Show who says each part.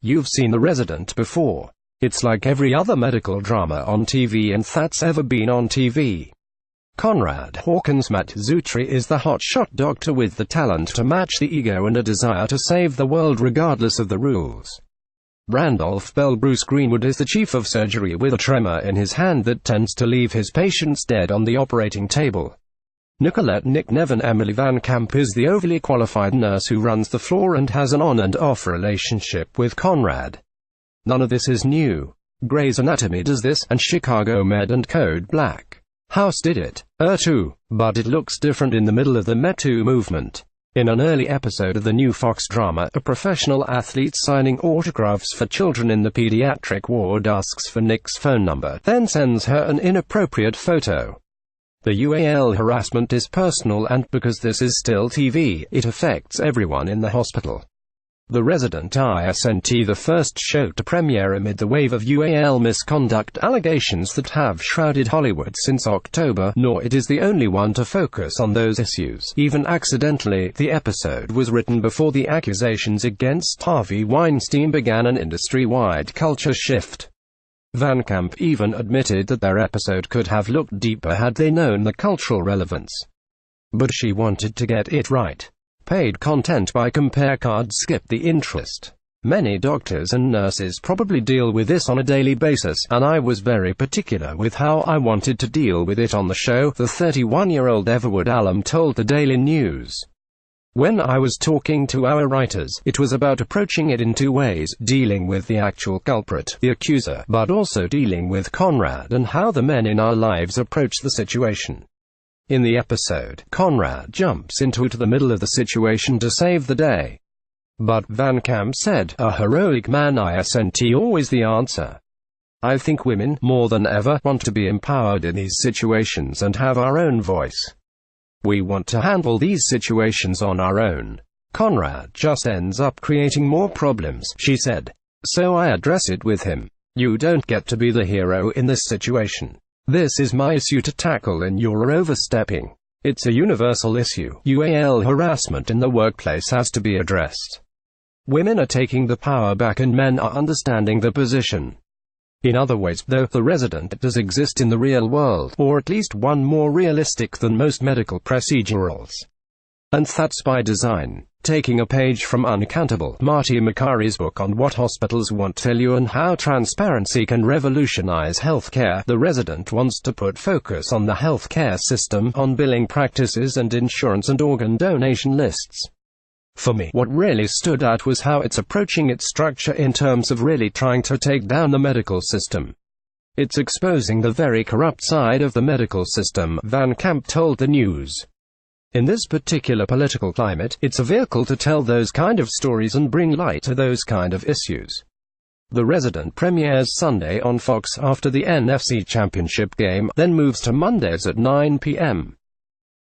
Speaker 1: You've seen The Resident before. It's like every other medical drama on TV and that's ever been on TV. Conrad Hawkins' Matt Czuchry is the hotshot doctor with the talent to match the ego and a desire to save the world regardless of the rules. Randolph Bell Bruce Greenwood is the chief of surgery with a tremor in his hand that tends to leave his patients dead on the operating table. Nicolette Nick Nevin Emily Van Camp is the overly qualified nurse who runs the floor and has an on-and-off relationship with Conrad. None of this is new. Grey's Anatomy does this, and Chicago Med and Code Black House did it, too, but it looks different in the middle of the Me Too movement. In an early episode of the new Fox drama, a professional athlete signing autographs for children in the pediatric ward asks for Nick's phone number, then sends her an inappropriate photo. The UAL harassment is personal and, because this is still TV, it affects everyone in the hospital. The Resident isn't the first show to premiere amid the wave of UAL misconduct allegations that have shrouded Hollywood since October, nor it is the only one to focus on those issues. Even accidentally, the episode was written before the accusations against Harvey Weinstein began an industry-wide culture shift. Van Camp even admitted that their episode could have looked deeper had they known the cultural relevance. But she wanted to get it right. Paid content by Compare Card skipped the interest. Many doctors and nurses probably deal with this on a daily basis, and I was very particular with how I wanted to deal with it on the show, the 31-year-old Everwood alum told the Daily News. When I was talking to our writers, it was about approaching it in two ways, dealing with the actual culprit, the accuser, but also dealing with Conrad and how the men in our lives approach the situation. In the episode, Conrad jumps into the middle of the situation to save the day. But, Van Camp said, a heroic man isn't always the answer. I think women, more than ever, want to be empowered in these situations and have our own voice. We want to handle these situations on our own. Conrad just ends up creating more problems, she said. So I address it with him. You don't get to be the hero in this situation. This is my issue to tackle and you're overstepping. It's a universal issue. UAL harassment in the workplace has to be addressed. Women are taking the power back and men are understanding the position. In other ways, though, the Resident does exist in the real world, or at least one more realistic than most medical procedurals. And that's by design. Taking a page from Unaccountable, Marty Makari's book on what hospitals won't tell you and how transparency can revolutionize healthcare, The Resident wants to put focus on the healthcare system, on billing practices and insurance and organ donation lists. For me, what really stood out was how it's approaching its structure in terms of really trying to take down the medical system. It's exposing the very corrupt side of the medical system, Van Camp told the News. In this particular political climate, it's a vehicle to tell those kind of stories and bring light to those kind of issues. The Resident premieres Sunday on Fox after the NFC Championship game, then moves to Mondays at 9 p.m.